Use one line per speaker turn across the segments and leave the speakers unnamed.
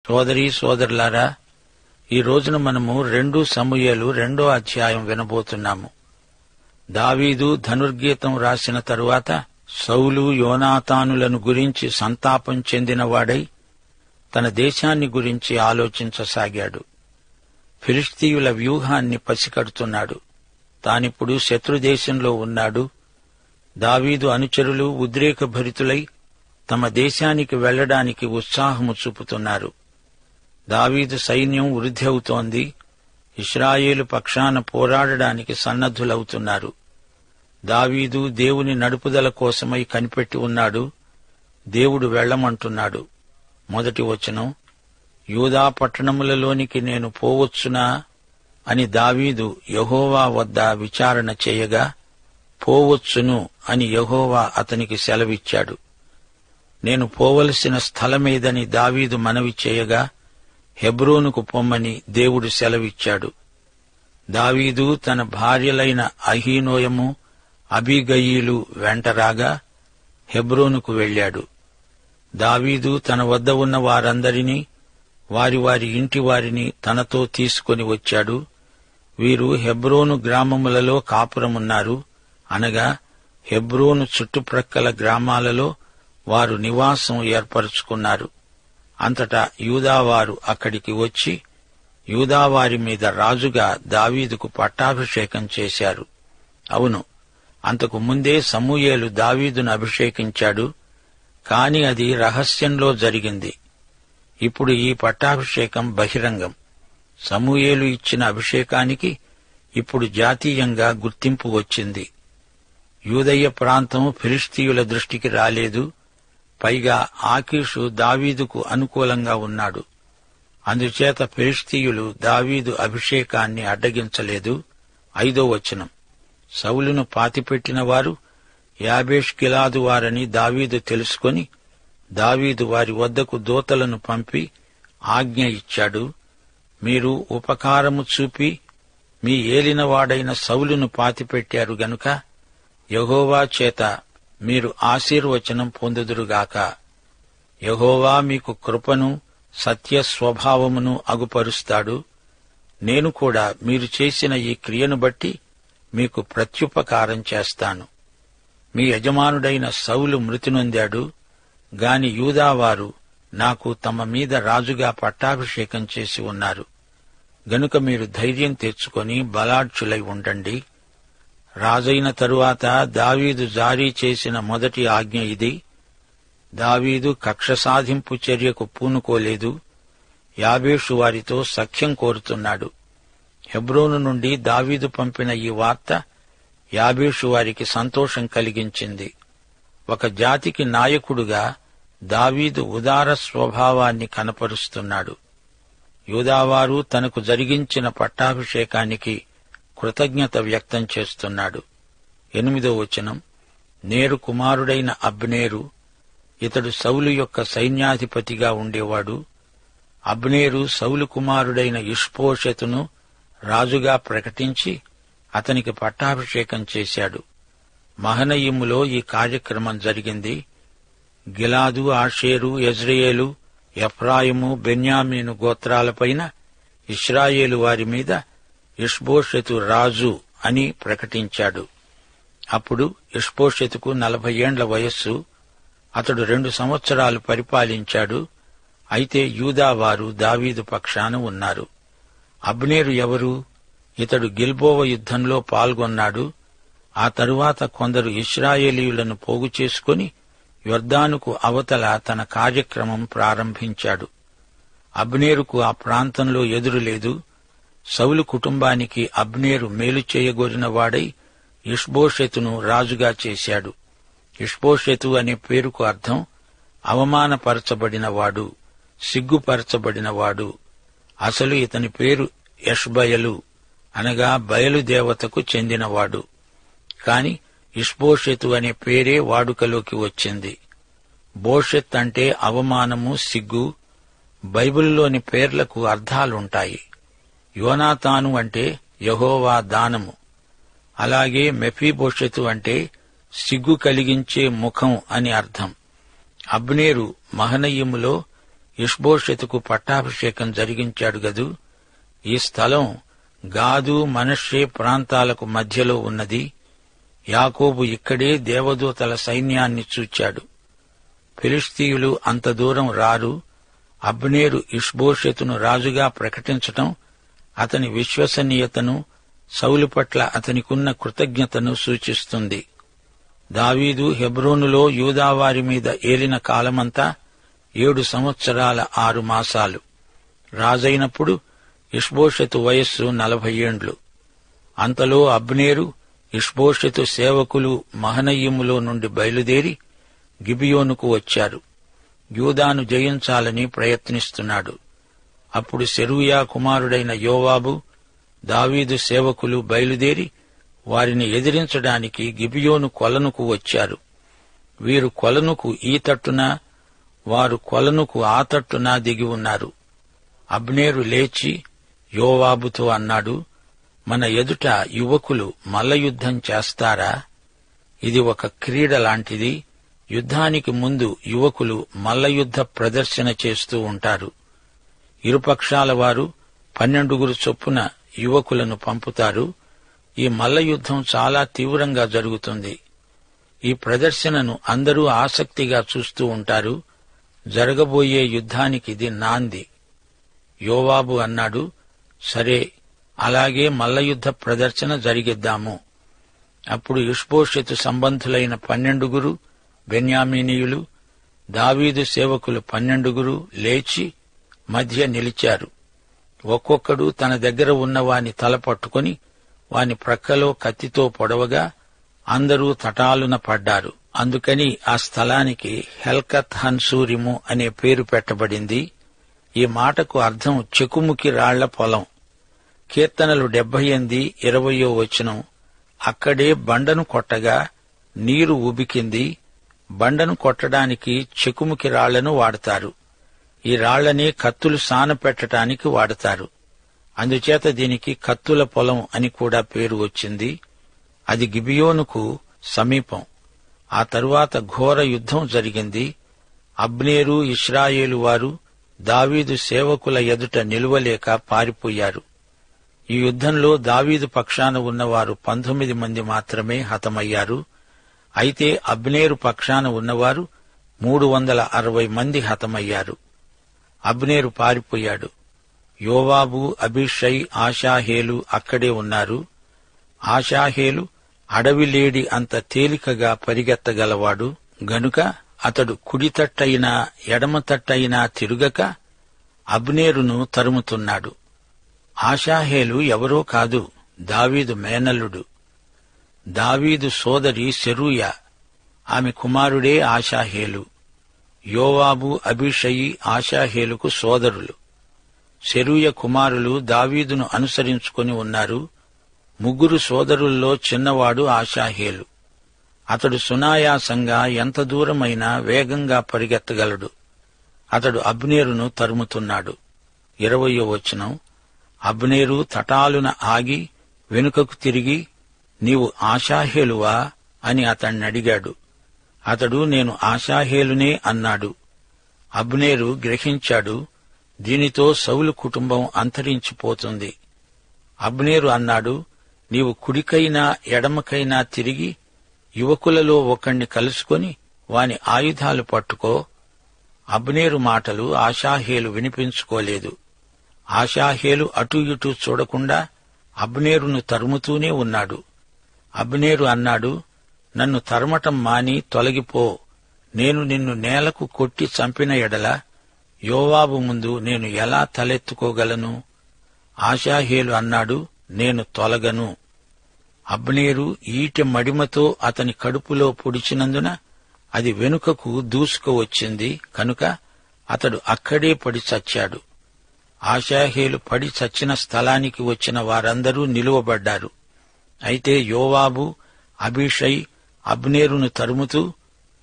సోదరీ సోదరులారా, ఈ రోజున మనము 2 సమూయేలు 2వ అధ్యాయం వినబోతున్నాము. దావీదు ధనుర్గీతం రాసిన తరువాత సౌలు యోనాతానులను గురించి సంతాపం చెందినవాడై తన దేశాన్ని గురించి ఆలోచించసాగాడు. ఫిలిష్తీయుల వ్యూహాన్ని పసికడుతున్నాడు. తానిప్పుడు శత్రుదేశంలో ఉన్నాడు. దావీదు అనుచరులు ఉద్రేకభరితులై తమ దేశానికి వెళ్లడానికి ఉత్సాహము చూపుతున్నారు. దావీదు సైన్యం వృద్ధి అవుతోంది. ఇశ్రాయేలు పక్షాన పోరాడడానికి సన్నద్ధులవుతున్నారు. దావీదు దేవుని నడుపుదల కోసమై కనిపెట్టి ఉన్నాడు. దేవుడు వెళ్లమంటున్నాడు. 1వ వచనం, యూదా పట్టణములలోనికి నేను పోవచ్చునా అని దావీదు యెహోవా వద్ద విచారణ చేయగా, పోవచ్చును అని యెహోవా అతనికి సెలవిచ్చాడు. నేను పోవలసిన స్థలమేదని దావీదు మనవి చేయగా, హెబ్రోనుకు పొమ్మని దేవుడు సెలవిచ్చాడు. దావీదు తన భార్యలైన అహీనోయము, అబీగయీలు వెంటరాగా హెబ్రోనుకు వెళ్లాడు. దావీదు తన వద్ద ఉన్న వారందరినీ, వారి వారి ఇంటి వారిని తనతో తీసుకొని వచ్చాడు. వీరు హెబ్రోను గ్రామములలో కాపురమున్నారు, అనగా హెబ్రోను చుట్టుప్రక్కల గ్రామాలలో వారు నివాసం ఏర్పరచుకున్నారు. అంతటా యూదావారు అక్కడికి వచ్చి యూదావారి మీద రాజుగా దావీదుకు పట్టాభిషేకం చేశారు. అవును, అంతకు ముందే సమూయేలు దావీదును అభిషేకించాడు. కాని అది రహస్యంలో జరిగింది. ఇప్పుడు ఈ పట్టాభిషేకం బహిరంగం. సమూయేలు ఇచ్చిన అభిషేకానికి ఇప్పుడు జాతీయంగా గుర్తింపు వచ్చింది. యూదయ్య ప్రాంతం ఫిలిష్తీయుల దృష్టికి రాలేదు. పైగా ఆకీషు దావీదుకు అనుకూలంగా ఉన్నాడు. అందుచేత ఫిలిష్తీయులు దావీదు అభిషేకాన్ని అడ్డగించలేదు. 5వ వచనం, సౌలును పాతిపెట్టిన వారు యాబేష్ గిలాదు వారని దావీదు తెలుసుకొని దావీదు వారి వద్దకు దూతలను పంపి ఆజ్ఞ ఇచ్చాడు. మీరు ఉపకారము చూపి మీ ఏలినవాడైన సౌలును పాతిపెట్టారు గనుక యెహోవా చేత మీరు ఆశీర్వచనం పొందుదురుగాక. యెహోవా మీకు కృపను సత్య స్వభావమును అగుపరుస్తాడు. నేను కూడా మీరు చేసిన ఈ క్రియను బట్టి మీకు ప్రత్యుపకారం చేస్తాను. మీ యజమానుడైన సౌలు మృతి నొందాడు గాని యూదావారు నాకు తమ మీద రాజుగా పట్టాభిషేకం చేసి ఉన్నారు. గనుక మీరు ధైర్యం తెచ్చుకొని బలాఢ్యులై ఉండండి. రాజైన తరువాత దావీదు జారీ చేసిన మొదటి ఆజ్ఞ ఇది. దావీదు కక్ష సాధింపు చర్యకు పూనుకోలేదు. యాబేషు వారితో సఖ్యం కోరుతున్నాడు. హెబ్రోను నుండి దావీదు పంపిన ఈ వార్త యాబేషు వారికి సంతోషం కలిగించింది. ఒక జాతికి నాయకుడుగా దావీదు ఉదార స్వభావాన్ని కనపరుస్తున్నాడు. యూదావారు తనకు జరిగించిన పట్టాభిషేకానికి కృతజ్ఞత వ్యక్తం చేస్తున్నాడు. 8వ వచనం, నేరు కుమారుడైన అబ్నేరు, ఇతడు సౌలు యొక్క సైన్యాధిపతిగా ఉండేవాడు. అబ్నేరు సౌలు కుమారుడైన ఇష్బోషెతును రాజుగా ప్రకటించి అతనికి పట్టాభిషేకం చేశాడు. మహనయీములో ఈ కార్యక్రమం జరిగింది. గిలాదు, ఆషేరు, యెజ్రెయేలు, ఎఫ్రాయిము, బెన్యామీను గోత్రాలపైన ఇశ్రాయేలు వారి మీద ఇష్బోషెతు రాజు అని ప్రకటించాడు. అప్పుడు ఇష్బోషెతుకు 40 ఏండ్ల వయస్సు. అతడు 2 సంవత్సరాలు పరిపాలించాడు. అయితే యూదావారు దావీదు పక్షాన ఉన్నారు. అబ్నేరు ఎవరు? ఇతడు గిల్బోవ యుద్ధంలో పాల్గొన్నాడు. ఆ తరువాత కొందరు ఇశ్రాయేలీయులను పోగు చేసుకుని యొర్దానుకు అవతల తన కార్యక్రమం ప్రారంభించాడు. అబ్నేరుకు ఆ ప్రాంతంలో ఎదురులేదు. సౌలు కుటుంబానికి అబ్నేరు మేలు చేయగోరిన వాడై ఇష్బోషెతును రాజుగా చేశాడు. ఇష్బోషెతు అనే పేరుకు అర్థం అవమానపరచబడినవాడు, సిగ్గుపరచబడినవాడు. అసలు ఇతని పేరు యష్బయలు, అనగా బయలుదేవతకు చెందినవాడు. కాని ఇష్బోషెతు అనే పేరే వాడుకలోకి వచ్చింది. బోషెత్ అంటే అవమానము, సిగ్గు. బైబిలులోని పేర్లకు అర్థాలుంటాయి. యోనాతాను అంటే యెహోవా దానము. అలాగే మెఫీబోషెతు అంటే సిగ్గు కలిగించే ముఖం అని అర్థం. అబ్నేరు మహనయీములో ఇష్బోషెతుకు పట్టాభిషేకం జరిగించాడు గదూ. ఈ స్థలం గాదు మనష్షే ప్రాంతాలకు మధ్యలో ఉన్నది. యాకోబు ఇక్కడే దేవదూతల సైన్యాన్ని చూచాడు. ఫిలిష్తీయులు అంత దూరం రారు. అబ్నేరు ఇష్బోషెతును రాజుగా ప్రకటించటం అతని విశ్వసనీయతను, సౌలు పట్ల అతనికున్న కృతజ్ఞతను సూచిస్తుంది. దావీదు హెబ్రోనులో యూదావారి మీద ఏలిన కాలమంతా 7 సంవత్సరాల 6 మాసాలు. రాజైనప్పుడు ఇష్బోషెతు వయస్సు 40 ఏండ్లు. అంతలో అబ్నేరు, ఇష్బోషెతు సేవకులు మహనయీములో నుండి బయలుదేరి గిబియోనుకు వచ్చారు. యూదాను జయించాలని ప్రయత్నిస్తున్నాడు. అప్పుడు సెరూయా కుమారుడైన యోవాబు, దావీదు సేవకులు బయలుదేరి వారిని ఎదిరించడానికి గిబియోను కొలనుకు వచ్చారు. వీరు కొలనుకు ఈ తట్టున, వారు కొలనుకు ఆ తట్టున దిగి ఉన్నారు. అబ్నేరు లేచి యోవాబుతో అన్నాడు, మన ఎదుట యువకులు మల్లయుద్ధం చేస్తారా? ఇది ఒక క్రీడ లాంటిది. యుద్ధానికి ముందు యువకులు మల్లయుద్ధ ప్రదర్శన చేస్తూ ఉంటారు. ఇరుపక్షాల వారు 12 చొప్పున యువకులను పంపుతారు. ఈ మల్లయుద్ధం చాలా తీవ్రంగా జరుగుతుంది. ఈ ప్రదర్శనను అందరూ ఆసక్తిగా చూస్తూ ఉంటారు. జరగబోయే యుద్ధానికిది నాంది. యోవాబు అన్నాడు, సరే, అలాగే మల్లయుద్ధ ప్రదర్శన జరిగిద్దాము. అప్పుడు ఇష్బోషెతు సంబంధులైన 12 బెన్యామీనీయులు, దావీదు సేవకులు 12 లేచి మధ్య నిలిచారు. ఒక్కొక్కడు తన దగ్గర ఉన్న వాని తల పట్టుకుని వాని ప్రక్కలో కత్తితో పొడవగా అందరూ తటాలున పడ్డారు. అందుకని ఆ స్థలానికి హెల్కత్ హన్సూరిము అనే పేరు పెట్టబడింది. ఈ మాటకు అర్థం చెకుముకి రాళ్ల పొలం. కీర్తనలు 78, 20వ వచనం. అక్కడే బండను కొట్టగా నీరు ఉబికింది. బండను కొట్టడానికి చెకుముకి రాళ్లను వాడతారు. ఈ రాళ్లని కత్తులు సానపెట్టడానికి వాడతారు. అందుచేత దీనికి కత్తుల పొలం అని కూడా పేరు వచ్చింది. అది గిబియోనుకు సమీపం. ఆ తరువాత ఘోర యుద్ధం జరిగింది. అబ్నేరు, ఇశ్రాయేలు వారు దావీదు సేవకుల ఎదుట నిలువలేక పారిపోయారు. ఈ యుద్ధంలో దావీదు పక్షాన ఉన్నవారు 19 మంది మాత్రమే హతమయ్యారు. అయితే అబ్నేరు పక్షాన ఉన్నవారు 360 మంది హతమయ్యారు. అబ్నేరు పారిపోయాడు. యోవాబు, అబీషై, ఆషాహేలు అక్కడే ఉన్నారు. ఆషాహేలు అడవిలేడి అంత తేలికగా పరిగెత్తగలవాడు గనుక అతడు కుడితట్టయినా ఎడమతట్టయినా తిరుగక అబ్నేరును తరుముతున్నాడు. ఆషాహేలు ఎవరో కాదు, దావీదు మేనల్లుడు. దావీదు సోదరి సెరూయా, ఆమె కుమారుడే ఆషాహేలు. యోవాబు, అబీషయి ఆషాహేలుకు సోదరులు. సెరూయ కుమారులు దావీదును అనుసరించుకొని ఉన్నారు. 3 సోదరుల్లో చిన్నవాడు ఆషాహేలు. అతడు సునాయాసంగా ఎంత దూరమైనా వేగంగా పరిగెత్తగలడు. అతడు అబ్నేరును తరుముతున్నాడు. 20వ వచనం. అబ్నేరు తటాలున ఆగి వెనుకకు తిరిగి, నీవు ఆషాహేలువా అని అతణ్ణడిగాడు. అతడు, నేను ఆషాహేలునే అన్నాడు. అబ్నేరు గ్రహించాడు, దీనితో సౌలు కుటుంబం అంతరించిపోతుంది. అబ్నేరు అన్నాడు, నీవు కుడికైనా ఎడమకైనా తిరిగి యువకులలో ఒకణ్ణి కలుసుకొని వాని ఆయుధాలు పట్టుకో. అబ్నేరు మాటలు ఆషాహేలు వినిపించుకోలేదు. ఆషాహేలు అటూ ఇటూ చూడకుండా అబ్నేరును తరుముతూనే ఉన్నాడు. అబ్నేరు అన్నాడు, నన్ను తరమటం మాని తొలగిపో. నేను నిన్ను నేలకు కొట్టి చంపిన ఎడల యోవాబు ముందు నేను ఎలా తలెత్తుకోగలను? ఆషాహేలు అన్నాడు, నేను తొలగను. అబ్నేరు ఈటె మడిమతో అతని కడుపులో పొడిచినందున అది వెనుకకు దూసుకువచ్చింది కనుక అతడు అక్కడే పడి చచ్చాడు. ఆషాహేలు పడి చచ్చిన స్థలానికి వచ్చిన వారందరూ నిలువబడ్డారు. అయితే యోవాబు, అబీషై అబ్నేరును తరుముతూ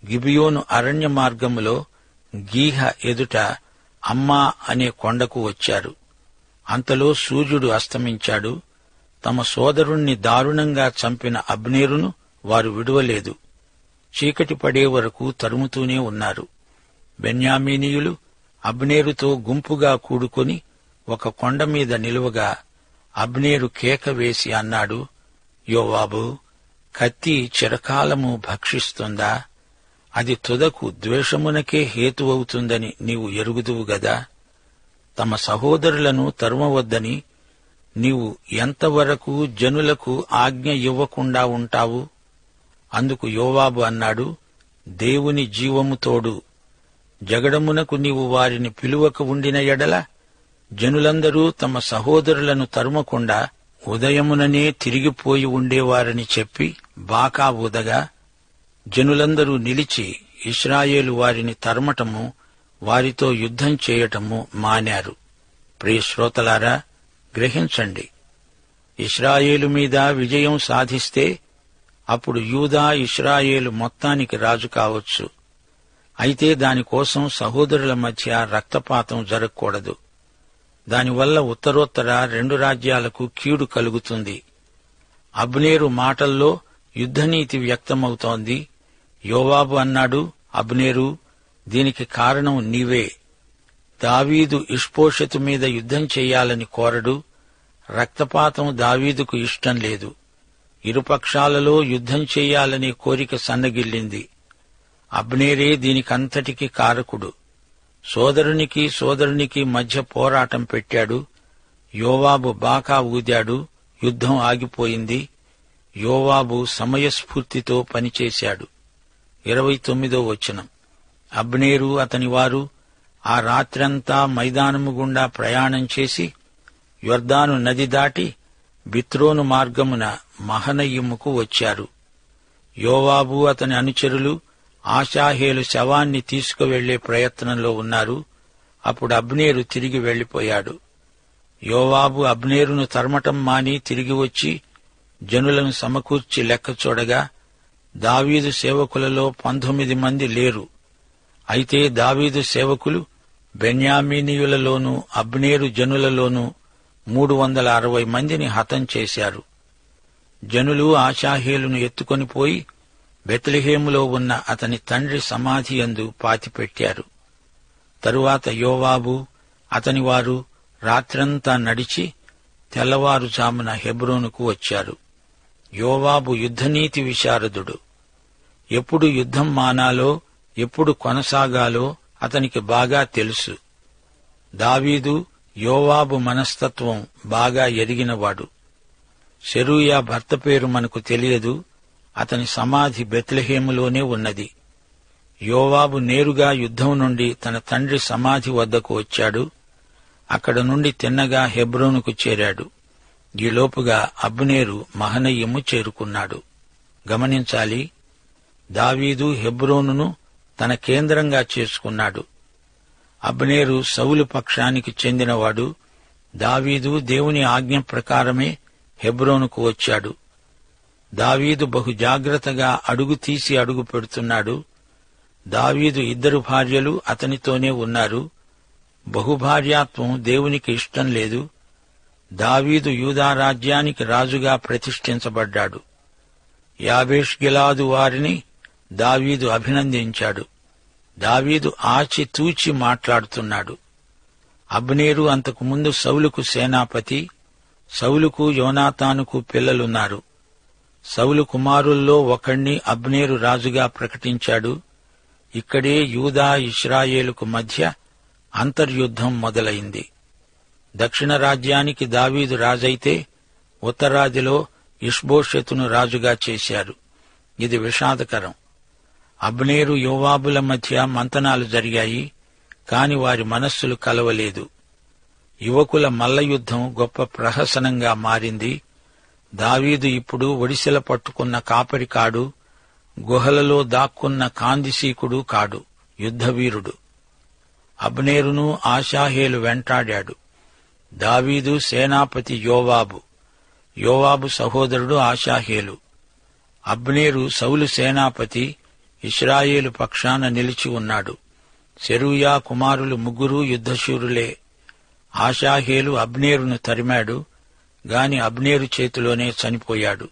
గిబియోను అరణ్య మార్గములో గీహ ఎదుట అమ్మా అనే కొండకు వచ్చారు. అంతలో సూర్యుడు అస్తమించాడు. తమ సోదరుణ్ణి దారుణంగా చంపిన అబ్నేరును వారు విడువలేదు. చీకటి పడే వరకు తరుముతూనే ఉన్నారు. బెన్యామీనీయులు అబ్నేరుతో గుంపుగా కూడుకొని ఒక కొండ మీద నిలువగా అబ్నేరు కేక వేసి అన్నాడు, యోవాబు, కత్తి చిరకాలము భక్షిస్తుందా? అది తుదకు ద్వేషమునకే హేతువవుతుందని నీవు ఎరుగుదువు గదా? తమ సహోదరులను తరుమవద్దని నీవు ఎంతవరకు జనులకు ఆజ్ఞ ఇవ్వకుండా ఉంటావు? అందుకు యోవాబు అన్నాడు, దేవుని జీవము తోడు, జగడమునకు నీవు వారిని పిలువక ఉండిన ఎడల జనులందరూ తమ సహోదరులను తరుమకుండా ఉదయముననే తిరిగిపోయి ఉండేవారని చెప్పి బాకా ఊదగా జనులందరూ నిలిచి ఇశ్రాయేలు వారిని తరమటము, వారితో యుద్ధం చేయటము మానారు. ప్రియ శ్రోతలారా, గ్రహించండి. ఇశ్రాయేలు మీద విజయం సాధిస్తే అప్పుడు యూదా ఇశ్రాయేలు మొత్తానికి రాజు కావచ్చు. అయితే దానికోసం సహోదరుల మధ్య రక్తపాతం జరగకూడదు. దానివల్ల ఉత్తరోత్తర 2 రాజ్యాలకు కీడు కలుగుతుంది. అబ్నేరు మాటల్లో యుద్ధనీతి వ్యక్తమవుతోంది. యోవాబు అన్నాడు, అబ్నేరు, దీనికి కారణం నీవే. దావీదు ఇష్బోషెతు మీద యుద్ధం చెయ్యాలని కోరడు. రక్తపాతం దావీదుకు ఇష్టం లేదు. ఇరుపక్షాలలో యుద్ధం చెయ్యాలనే కోరిక సన్నగిల్లింది. అబ్నేరే దీనికంతటికీ కారకుడు. సోదరునికి మధ్య పోరాటం పెట్టాడు. యోవాబు బాకా ఊదాడు. యుద్ధం ఆగిపోయింది. యోవాబు సమయస్ఫూర్తితో పనిచేశాడు. 29వ వచనం. అబ్నేరు అతనివారు ఆ రాత్రంతా మైదానము గుండా ప్రయాణం చేసి యొర్దాను నది దాటి బిత్రోను మార్గమున మహనయిముకు వచ్చారు. యోవాబు అతని అనుచరులు ఆషాహేలు శవాన్ని తీసుకువెళ్లే ప్రయత్నంలో ఉన్నారు. అప్పుడు అబ్నేరు తిరిగి వెళ్లిపోయాడు. యోవాబు అబ్నేరును తరమటం మాని తిరిగి వచ్చి జనులను సమకూర్చి లెక్క చూడగా దావీదు సేవకులలో 19 మంది లేరు. అయితే దావీదు సేవకులు బెన్యామీనీయులలోనూ అబ్నేరు జనులలోనూ 360 మందిని హతం చేశారు. జనులు ఆషాహేలును ఎత్తుకొని పోయి బెత్లెహేములో ఉన్న అతని తండ్రి సమాధి యందు పాతిపెట్టారు. తరువాత యోవాబు అతనివారు రాత్రంతా నడిచి తెల్లవారుజామున హెబ్రోనుకు వచ్చారు. యోవాబు యుద్ధనీతి విశారదుడు. ఎప్పుడు యుద్ధం మానాలో, ఎప్పుడు కొనసాగాలో అతనికి బాగా తెలుసు. దావీదు యోవాబు మనస్తత్వం బాగా ఎరిగినవాడు. సెరూయా భర్త పేరు మనకు తెలియదు. అతని సమాధి బెత్లెహేములోనే ఉన్నది. యోవాబు నేరుగా యుద్ధం నుండి తన తండ్రి సమాధి వద్దకు వచ్చాడు. అక్కడ నుండి తిన్నగా హెబ్రోనుకు చేరాడు. ఈలోపుగా అబ్నేరు మహనయిము చేరుకున్నాడు. గమనించాలి, దావీదు హెబ్రోనును తన కేంద్రంగా చేసుకున్నాడు. అబ్నేరు సౌలు పక్షానికి చెందినవాడు. దావీదు దేవుని ఆజ్ఞ ప్రకారమే హెబ్రోనుకు వచ్చాడు. దావీదు బహు జాగ్రత్తగా అడుగు తీసి అడుగు పెడుతున్నాడు. దావీదు 2 భార్యలు అతనితోనే ఉన్నారు. బహుభార్యాత్వం దేవునికి ఇష్టం లేదు. దావీదు యూదా రాజ్యానికి రాజుగా ప్రతిష్ఠించబడ్డాడు. యాబేష్ గిలాదు వారిని దావీదు అభినందించాడు. దావీదు ఆచితూచి మాట్లాడుతున్నాడు. అబ్నేరు అంతకుముందు సౌలుకు సేనాపతి. సౌలుకు యోనాతానుకు పిల్లలున్నారు. సౌలు కుమారుల్లో ఒకణ్ణి అబ్నేరు రాజుగా ప్రకటించాడు. ఇక్కడే యూదా ఇశ్రాయేలుకు మధ్య అంతర్యుద్ధం మొదలైంది. దక్షిణ రాజ్యానికి దావీదు రాజైతే ఉత్తరాదిలో ఇష్బోషెతును రాజుగా చేశారు. ఇది విషాదకరం. అబ్నేరు యోవాబుల మధ్య మంతనాలు జరిగాయి, కాని వారి మనస్సులు కలవలేదు. యువకుల మల్లయుద్ధం గొప్ప ప్రహసనంగా మారింది. దావీదు ఇప్పుడు ఒడిసెల పట్టుకున్న కాపరి కాడు, గుహలలో దాక్కున్న కాందిశీకుడు కాడు, యుద్ధవీరుడు. అబ్నేరును ఆషాహేలు వెంటాడాడు. దావీదు సేనాపతి యోవాబు, యోవాబు సహోదరుడు ఆషాహేలు. అబ్నేరు సౌలు సేనాపతి, ఇశ్రాయేలు పక్షాన నిలిచి ఉన్నాడు. సెరూయా కుమారులు 3 యుద్ధశూరులే. ఆషాహేలు అబ్నేరును తరిమాడు, గాని అబ్నేరు చేతిలోనే చనిపోయాడు.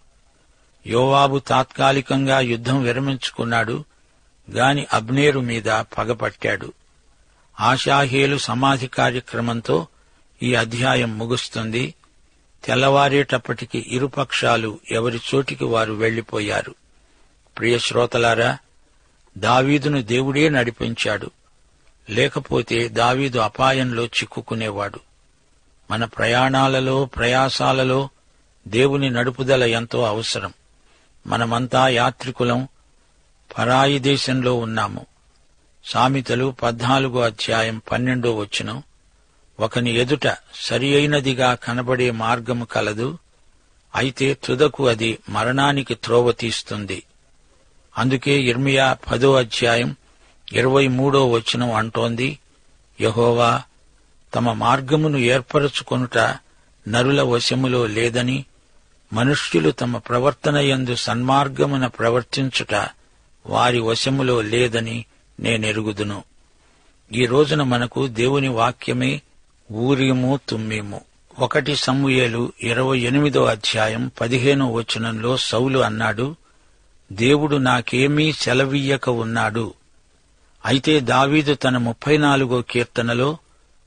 యోవాబు తాత్కాలికంగా యుద్ధం విరమించుకున్నాడు, గాని అబ్నేరు మీద పగపట్టాడు. ఆషాహేలు సమాధి కార్యక్రమంతో ఈ అధ్యాయం ముగుస్తుంది. తెల్లవారేటప్పటికి ఇరుపక్షాలు ఎవరి చోటికి వారు వెళ్లిపోయారు. ప్రియ శ్రోతలారా, దావీదును దేవుడే నడిపించాడు. లేకపోతే దావీదు అపాయంలో చిక్కుకునేవాడు. మన ప్రయాణాలలో, ప్రయాసాలలో దేవుని నడుపుదల ఎంతో అవసరం. మనమంతా యాత్రికులం, పరాయి దేశంలో ఉన్నాము. సామెతలు 14:12 ఒకని ఎదుట సరి అయినదిగా కనబడే మార్గము కలదు, అయితే తుదకు అది మరణానికి త్రోవ తీస్తుంది. అందుకే ఇర్మియా 10:23 అంటోంది, యెహోవా తమ మార్గమును ఏర్పరచుకొనుట నరుల వశములో లేదని, మనుష్యులు తమ ప్రవర్తనయందు సన్మార్గమున ప్రవర్తించుట వారి వశములో లేదని నేనెరుగుదును. ఈ రోజున మనకు దేవుని వాక్యమే ఊరీము తుమ్మీము. 1 సమూయేలు 28:15 సౌలు అన్నాడు, దేవుడు నాకేమీ సెలవీయక ఉన్నాడు. అయితే దావీదు తన 34వ కీర్తనలో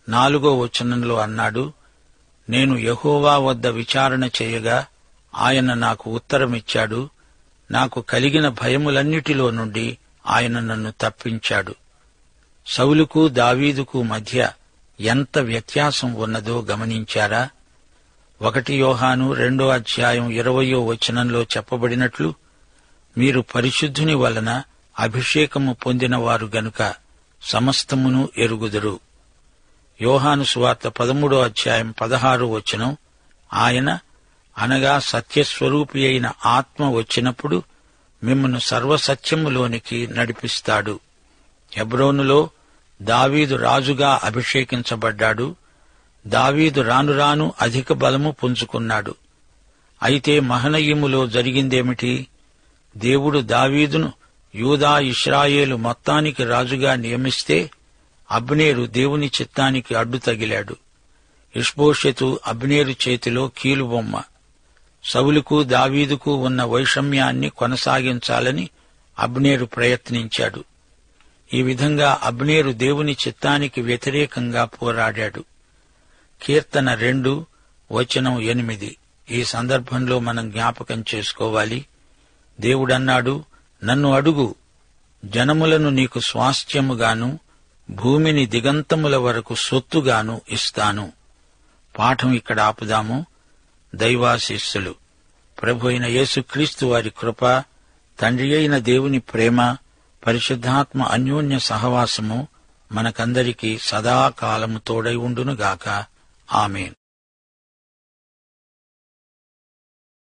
4 అన్నాడు, నేను యెహోవా వద్ద విచారణ చేయగా ఆయన నాకు ఉత్తరమిచ్చాడు. నాకు కలిగిన భయములన్నిటిలో నుండి ఆయన నన్ను తప్పించాడు. సౌలుకు దావీదుకు మధ్య ఎంత వ్యత్యాసం ఉన్నదో గమనించారా? 1 యోహాను 2:20 చెప్పబడినట్లు, మీరు పరిశుద్ధుని వలన అభిషేకము పొందినవారు గనుక సమస్తమును ఎరుగుదురు. యోహాను సువార్త 13:16 ఆయన అనగా సత్యస్వరూపి అయిన ఆత్మ వచ్చినప్పుడు మిమ్మును సర్వసత్యములోనికి నడిపిస్తాడు. హెబ్రోనులో దావీదు రాజుగా అభిషేకించబడ్డాడు. దావీదు రాను అధిక బలము పుంజుకున్నాడు. అయితే మహనయీములో జరిగిందేమిటి? దేవుడు దావీదును యూదా ఇశ్రాయేలు మొత్తానికి రాజుగా నియమిస్తే అబ్నేరు దేవుని చిత్తానికి అడ్డు తగిలాడు. ఇష్బోషెతు అబ్నేరు చేతిలో కీలుబొమ్మ. సౌలుకు దావీదుకు ఉన్న వైషమ్యాన్ని కొనసాగించాలని అబ్నేరు ప్రయత్నించాడు. ఈ విధంగా అబ్నేరు దేవుని చిత్తానికి వ్యతిరేకంగా పోరాడాడు. కీర్తన 2:8 ఈ సందర్భంలో మనం జ్ఞాపకం చేసుకోవాలి. దేవుడన్నాడు, నన్ను అడుగు, జనములను నీకు స్వాస్థ్యముగాను భూమిని దిగంతముల వరకు సొత్తుగాను ఇస్తాను. పాఠం ఇక్కడ ఆపుదాము. దైవాశీస్సులు. ప్రభు అయిన యేసుక్రీస్తు వారి కృప, తండ్రి అయిన దేవుని ప్రేమ, పరిశుద్ధాత్మ అన్యోన్య సహవాసము మనకందరికీ సదాకాలము తోడై ఉండునుగాక. ఆమేన్.